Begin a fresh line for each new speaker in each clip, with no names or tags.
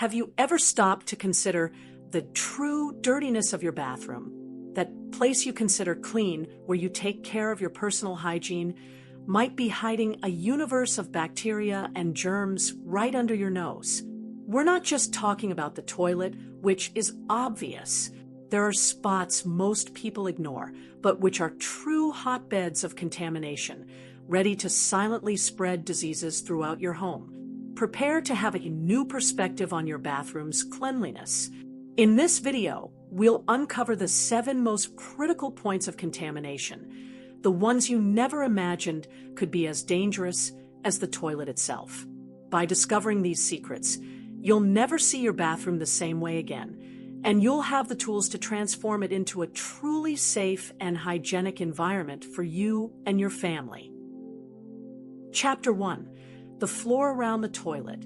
Have you ever stopped to consider the true dirtiness of your bathroom? That place you consider clean, where you take care of your personal hygiene, might be hiding a universe of bacteria and germs right under your nose. We're not just talking about the toilet, which is obvious. There are spots most people ignore, but which are true hotbeds of contamination, ready to silently spread diseases throughout your home. Prepare to have a new perspective on your bathroom's cleanliness. In this video, we'll uncover the 7 most critical points of contamination, the ones you never imagined could be as dangerous as the toilet itself. By discovering these secrets, you'll never see your bathroom the same way again, and you'll have the tools to transform it into a truly safe and hygienic environment for you and your family. Chapter 1. The floor around the toilet.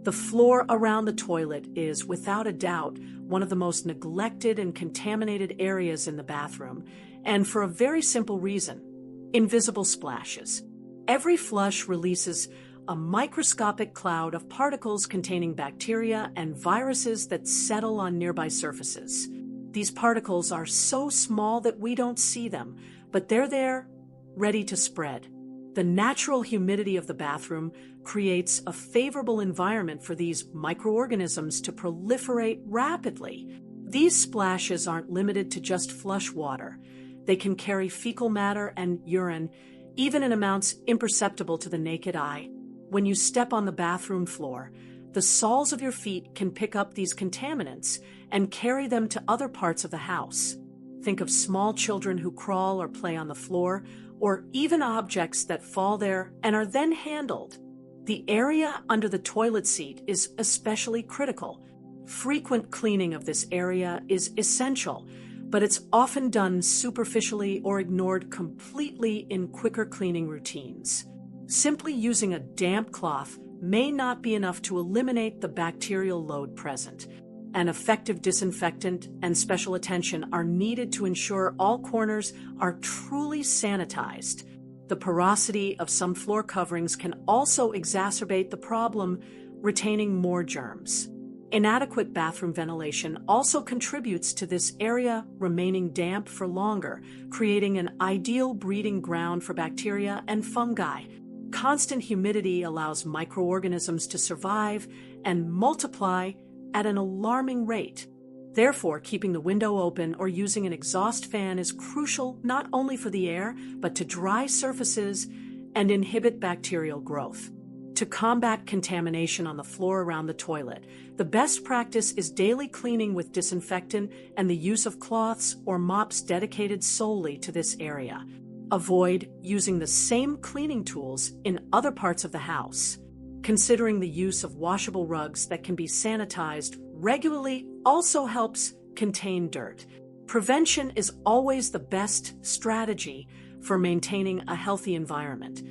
The floor around the toilet is, without a doubt, one of the most neglected and contaminated areas in the bathroom, and for a very simple reason: invisible splashes. Every flush releases a microscopic cloud of particles containing bacteria and viruses that settle on nearby surfaces. These particles are so small that we don't see them, but they're there, ready to spread. The natural humidity of the bathroom creates a favorable environment for these microorganisms to proliferate rapidly. These splashes aren't limited to just flush water. They can carry fecal matter and urine, even in amounts imperceptible to the naked eye. When you step on the bathroom floor, the soles of your feet can pick up these contaminants and carry them to other parts of the house. Think of small children who crawl or play on the floor, or even objects that fall there and are then handled. The area under the toilet seat is especially critical. Frequent cleaning of this area is essential, but it's often done superficially or ignored completely in quicker cleaning routines. Simply using a damp cloth may not be enough to eliminate the bacterial load present. An effective disinfectant and special attention are needed to ensure all corners are truly sanitized. The porosity of some floor coverings can also exacerbate the problem, retaining more germs. Inadequate bathroom ventilation also contributes to this area remaining damp for longer, creating an ideal breeding ground for bacteria and fungi. Constant humidity allows microorganisms to survive and multiply at an alarming rate. Therefore, keeping the window open or using an exhaust fan is crucial not only for the air, but to dry surfaces and inhibit bacterial growth. To combat contamination on the floor around the toilet, the best practice is daily cleaning with disinfectant and the use of cloths or mops dedicated solely to this area. Avoid using the same cleaning tools in other parts of the house. Considering the use of washable rugs that can be sanitized regularly also helps contain dirt. Prevention is always the best strategy for maintaining a healthy environment.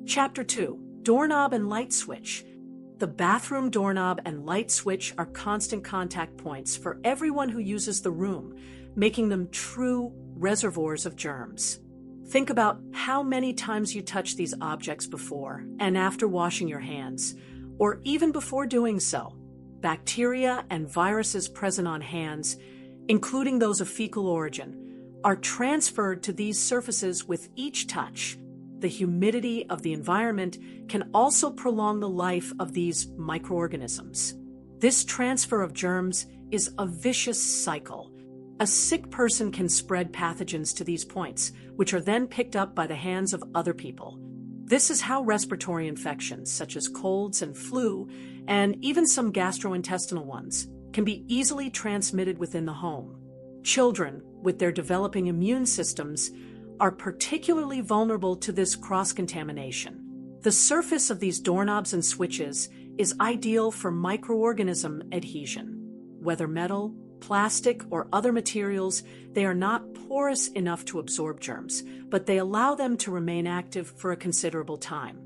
Chapter 2. Doorknob and light switch. The bathroom doorknob and light switch are constant contact points for everyone who uses the room, making them true reservoirs of germs. Think about how many times you touched these objects before and after washing your hands, or even before doing so. Bacteria and viruses present on hands, including those of fecal origin, are transferred to these surfaces with each touch. The humidity of the environment can also prolong the life of these microorganisms. This transfer of germs is a vicious cycle. A sick person can spread pathogens to these points, which are then picked up by the hands of other people. This is how respiratory infections, such as colds and flu, and even some gastrointestinal ones, can be easily transmitted within the home. Children, with their developing immune systems, are particularly vulnerable to this cross-contamination. The surface of these doorknobs and switches is ideal for microorganism adhesion. Whether metal, plastic, or other materials, they are not porous enough to absorb germs, but they allow them to remain active for a considerable time.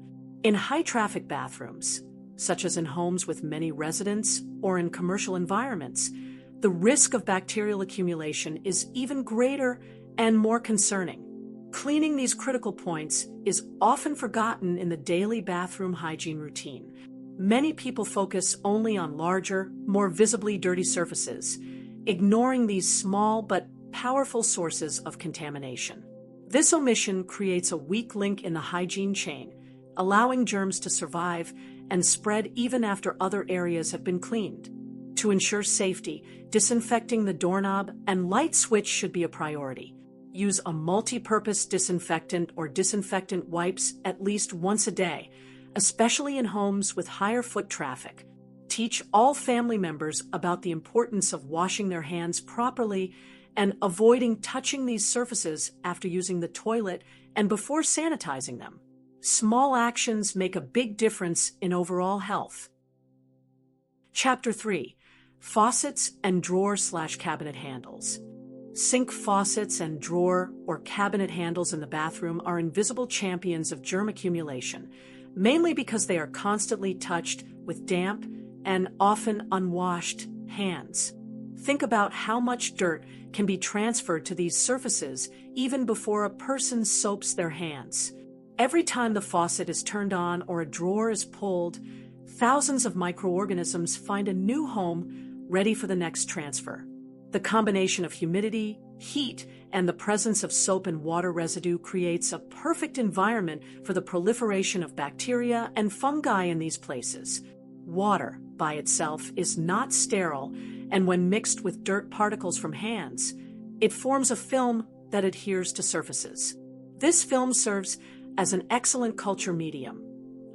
In high-traffic bathrooms, such as in homes with many residents or in commercial environments, the risk of bacterial accumulation is even greater and more concerning. Cleaning these critical points is often forgotten in the daily bathroom hygiene routine. many people focus only on larger, more visibly dirty surfaces, ignoring these small but powerful sources of contamination. This omission creates a weak link in the hygiene chain, allowing germs to survive and spread even after other areas have been cleaned. To ensure safety, disinfecting the doorknob and light switch should be a priority. Use a multi-purpose disinfectant or disinfectant wipes at least once a day, especially in homes with higher foot traffic. Teach all family members about the importance of washing their hands properly and avoiding touching these surfaces after using the toilet and before sanitizing them. Small actions make a big difference in overall health. Chapter 3. Faucets and drawer/cabinet handles. Sink faucets and drawer or cabinet handles in the bathroom are invisible champions of germ accumulation, mainly because they are constantly touched with damp and often unwashed hands. Think about how much dirt can be transferred to these surfaces even before a person soaps their hands. Every time the faucet is turned on or a drawer is pulled, thousands of microorganisms find a new home ready for the next transfer. The combination of humidity, heat, and the presence of soap and water residue creates a perfect environment for the proliferation of bacteria and fungi in these places. Water, by itself, is not sterile, and when mixed with dirt particles from hands, it forms a film that adheres to surfaces. This film serves as an excellent culture medium,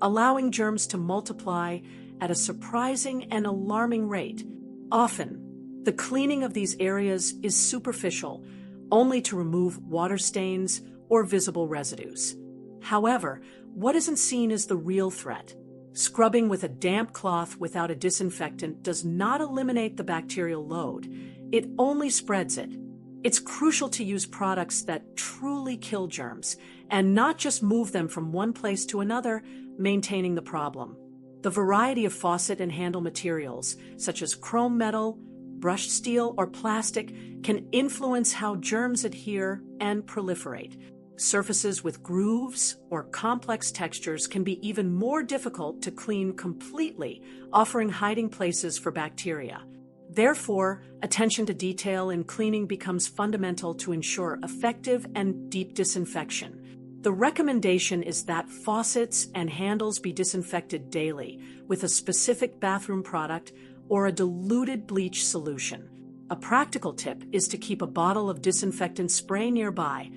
allowing germs to multiply at a surprising and alarming rate. Often, the cleaning of these areas is superficial, only to remove water stains or visible residues. However, what isn't seen is the real threat. Scrubbing with a damp cloth without a disinfectant does not eliminate the bacterial load. It only spreads it. It's crucial to use products that truly kill germs and not just move them from one place to another, maintaining the problem. The variety of faucet and handle materials, such as chrome metal, brushed steel, or plastic, can influence how germs adhere and proliferate. Surfaces with grooves or complex textures can be even more difficult to clean completely, offering hiding places for bacteria. Therefore, attention to detail in cleaning becomes fundamental to ensure effective and deep disinfection. The recommendation is that faucets and handles be disinfected daily with a specific bathroom product or a diluted bleach solution. A practical tip is to keep a bottle of disinfectant spray nearby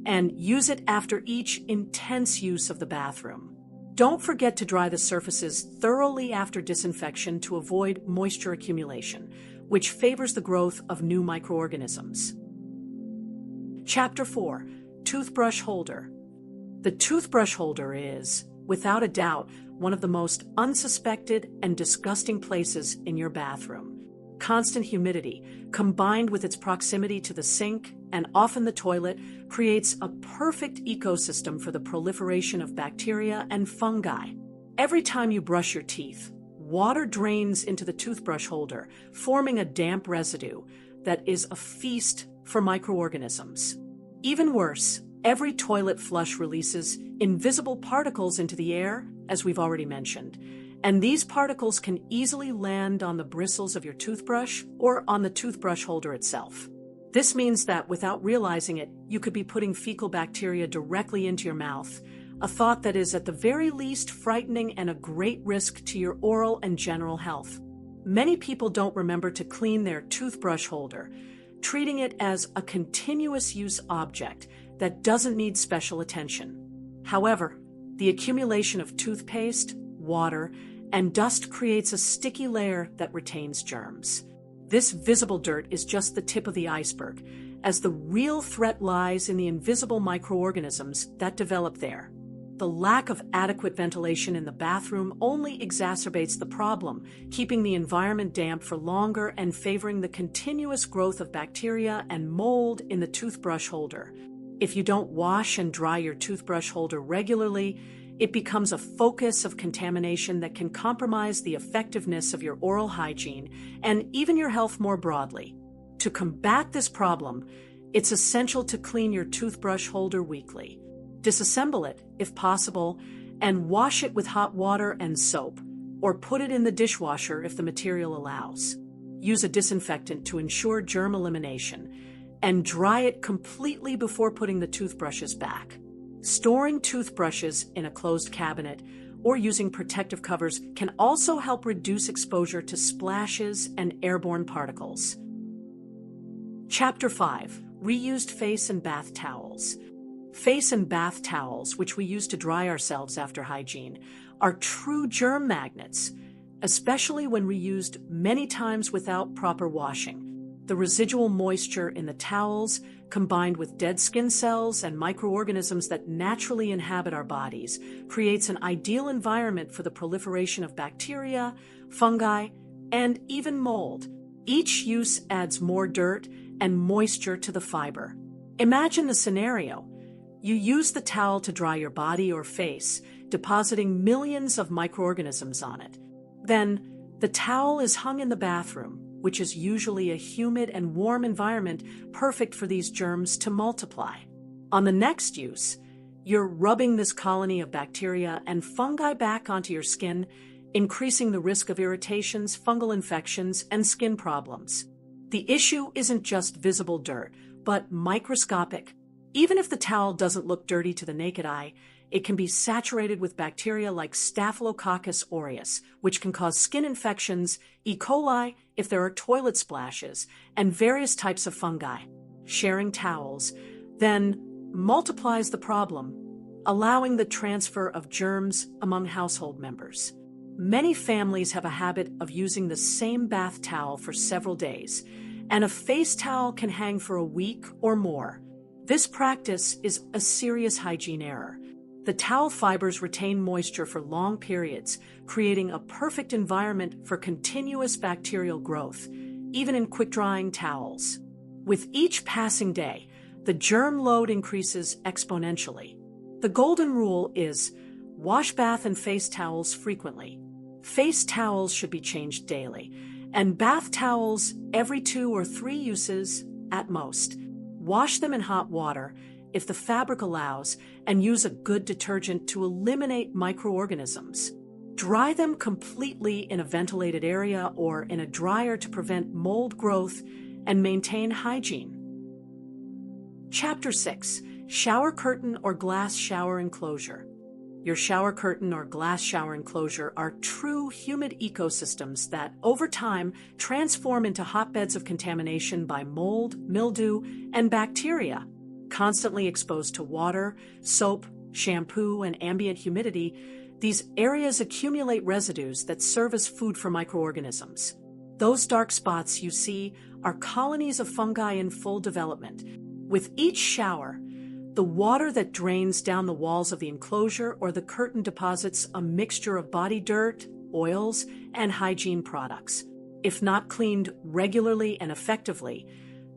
and use it after each intense use of the bathroom. Don't forget to dry the surfaces thoroughly after disinfection to avoid moisture accumulation, which favors the growth of new microorganisms. Chapter 4. Toothbrush holder. The toothbrush holder is, without a doubt, one of the most unsuspected and disgusting places in your bathroom. Constant humidity, combined with its proximity to the sink and often the toilet, creates a perfect ecosystem for the proliferation of bacteria and fungi. Every time you brush your teeth, water drains into the toothbrush holder, forming a damp residue that is a feast for microorganisms. Even worse, every toilet flush releases invisible particles into the air, as we've already mentioned, and these particles can easily land on the bristles of your toothbrush or on the toothbrush holder itself. This means that without realizing it, you could be putting fecal bacteria directly into your mouth, a thought that is at the very least frightening and a great risk to your oral and general health. Many people don't remember to clean their toothbrush holder, treating it as a continuous use object that doesn't need special attention. However, the accumulation of toothpaste, water, and dust creates a sticky layer that retains germs. This visible dirt is just the tip of the iceberg, as the real threat lies in the invisible microorganisms that develop there. The lack of adequate ventilation in the bathroom only exacerbates the problem, keeping the environment damp for longer and favoring the continuous growth of bacteria and mold in the toothbrush holder. If you don't wash and dry your toothbrush holder regularly, it becomes a focus of contamination that can compromise the effectiveness of your oral hygiene and even your health more broadly. To combat this problem, it's essential to clean your toothbrush holder weekly. Disassemble it, if possible, and wash it with hot water and soap. or put it in the dishwasher if the material allows. Use a disinfectant to ensure germ elimination, and dry it completely before putting the toothbrushes back. Storing toothbrushes in a closed cabinet or using protective covers can also help reduce exposure to splashes and airborne particles. Chapter 5. Reused face and bath towels. Face and bath towels, which we use to dry ourselves after hygiene, are true germ magnets, especially when reused many times without proper washing. The residual moisture in the towels, combined with dead skin cells and microorganisms that naturally inhabit our bodies, creates an ideal environment for the proliferation of bacteria, fungi, and even mold. Each use adds more dirt and moisture to the fiber. Imagine the scenario. You use the towel to dry your body or face, depositing millions of microorganisms on it. Then, the towel is hung in the bathroom, which is usually a humid and warm environment perfect for these germs to multiply. On the next use, you're rubbing this colony of bacteria and fungi back onto your skin, increasing the risk of irritations, fungal infections, and skin problems. The issue isn't just visible dirt, but microscopic. Even if the towel doesn't look dirty to the naked eye, it can be saturated with bacteria like Staphylococcus aureus, which can cause skin infections, E. coli if there are toilet splashes, and various types of fungi. Sharing towels then multiplies the problem, allowing the transfer of germs among household members. Many families have a habit of using the same bath towel for several days, and a face towel can hang for a week or more. This practice is a serious hygiene error. The towel fibers retain moisture for long periods, creating a perfect environment for continuous bacterial growth, even in quick-drying towels. With each passing day, the germ load increases exponentially. The golden rule is wash bath and face towels frequently. Face towels should be changed daily, and bath towels every 2 or 3 uses at most. Wash them in hot water if the fabric allows, and use a good detergent to eliminate microorganisms. Dry them completely in a ventilated area or in a dryer to prevent mold growth and maintain hygiene. Chapter 6. Shower curtain or glass shower enclosure. Your shower curtain or glass shower enclosure are true humid ecosystems that, over time, transform into hotbeds of contamination by mold, mildew, and bacteria. Constantly exposed to water, soap, shampoo, and ambient humidity, these areas accumulate residues that serve as food for microorganisms. Those dark spots you see are colonies of fungi in full development. With each shower, the water that drains down the walls of the enclosure or the curtain deposits a mixture of body dirt, oils, and hygiene products. If not cleaned regularly and effectively,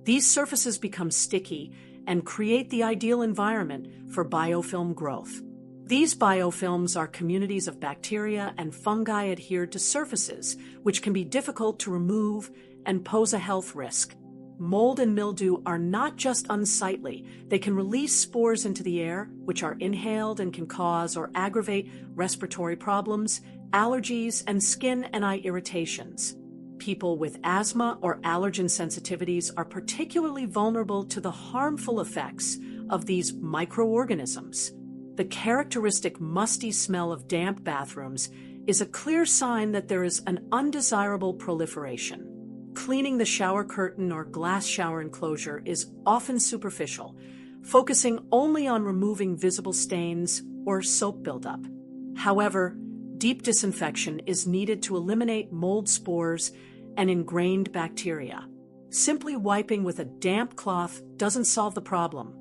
these surfaces become sticky and create the ideal environment for biofilm growth. These biofilms are communities of bacteria and fungi adhered to surfaces, which can be difficult to remove and pose a health risk. Mold and mildew are not just unsightly, they can release spores into the air, which are inhaled and can cause or aggravate respiratory problems, allergies, and skin and eye irritations. People with asthma or allergen sensitivities are particularly vulnerable to the harmful effects of these microorganisms. The characteristic musty smell of damp bathrooms is a clear sign that there is an undesirable proliferation. Cleaning the shower curtain or glass shower enclosure is often superficial, focusing only on removing visible stains or soap buildup. However, deep disinfection is needed to eliminate mold spores and ingrained bacteria. Simply wiping with a damp cloth doesn't solve the problem,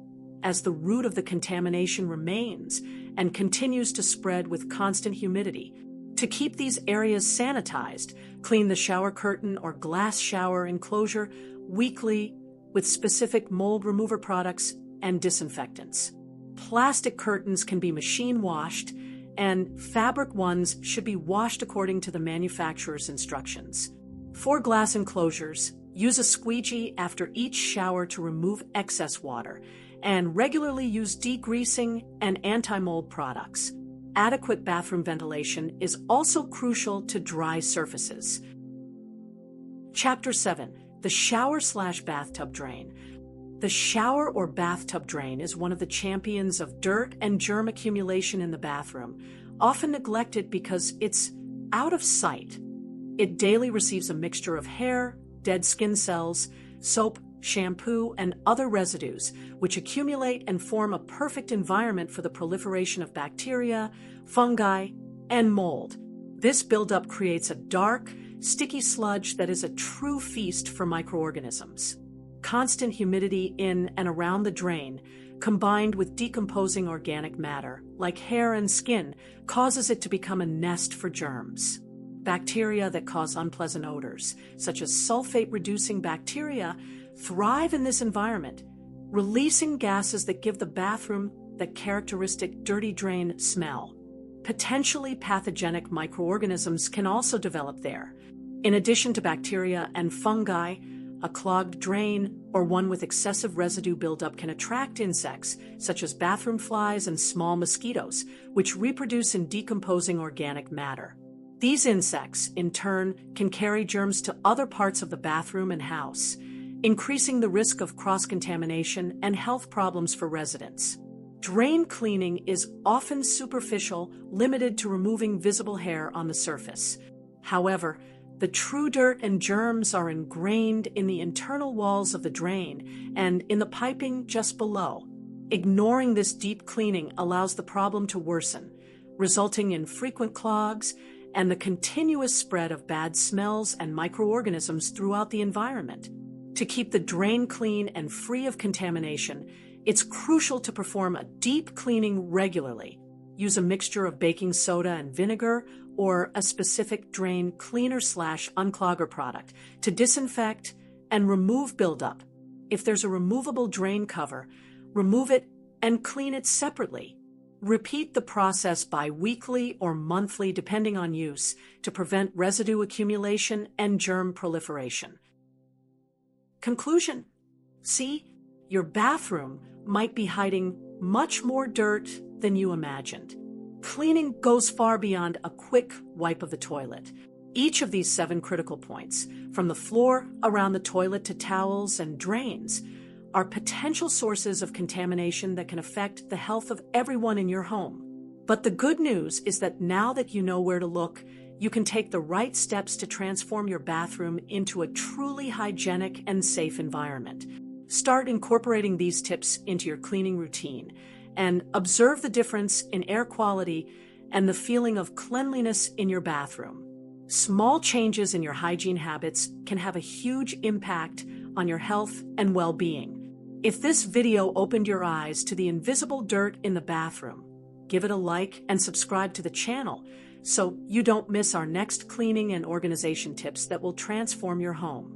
as the root of the contamination remains and continues to spread with constant humidity. To keep these areas sanitized, clean the shower curtain or glass shower enclosure weekly with specific mold remover products and disinfectants. Plastic curtains can be machine washed, and fabric ones should be washed according to the manufacturer's instructions. For glass enclosures, use a squeegee after each shower to remove excess water, and regularly use degreasing and anti-mold products. adequate bathroom ventilation is also crucial to dry surfaces. Chapter 7. The shower/bathtub drain. The shower or bathtub drain is one of the champions of dirt and germ accumulation in the bathroom, often neglected because it's out of sight. It daily receives a mixture of hair, dead skin cells, soap, shampoo, and other residues, which accumulate and form a perfect environment for the proliferation of bacteria, fungi, and mold. This buildup creates a dark, sticky sludge that is a true feast for microorganisms. Constant humidity in and around the drain, combined with decomposing organic matter, like hair and skin, causes it to become a nest for germs. Bacteria that cause unpleasant odors, such as sulfate-reducing bacteria, thrive in this environment, releasing gases that give the bathroom that characteristic dirty drain smell. Potentially pathogenic microorganisms can also develop there. In addition to bacteria and fungi, a clogged drain or one with excessive residue buildup can attract insects, such as bathroom flies and small mosquitoes, which reproduce in decomposing organic matter. These insects, in turn, can carry germs to other parts of the bathroom and house, increasing the risk of cross-contamination and health problems for residents. Drain cleaning is often superficial, limited to removing visible hair on the surface. However, the true dirt and germs are ingrained in the internal walls of the drain and in the piping just below. Ignoring this deep cleaning allows the problem to worsen, resulting in frequent clogs and the continuous spread of bad smells and microorganisms throughout the environment. To keep the drain clean and free of contamination, it's crucial to perform a deep cleaning regularly. Use a mixture of baking soda and vinegar or a specific drain cleaner/unclogger product to disinfect and remove buildup. If there's a removable drain cover, remove it and clean it separately. Repeat the process bi-weekly or monthly depending on use to prevent residue accumulation and germ proliferation. Conclusion: see, your bathroom might be hiding much more dirt than you imagined. Cleaning goes far beyond a quick wipe of the toilet. Each of these 7 critical points, from the floor around the toilet to towels and drains, are potential sources of contamination that can affect the health of everyone in your home. But the good news is that now that you know where to look, you can take the right steps to transform your bathroom into a truly hygienic and safe environment. Start incorporating these tips into your cleaning routine and observe the difference in air quality and the feeling of cleanliness in your bathroom. Small changes in your hygiene habits can have a huge impact on your health and well-being. If this video opened your eyes to the invisible dirt in the bathroom, give it a like and subscribe to the channel so you don't miss our next cleaning and organization tips that will transform your home.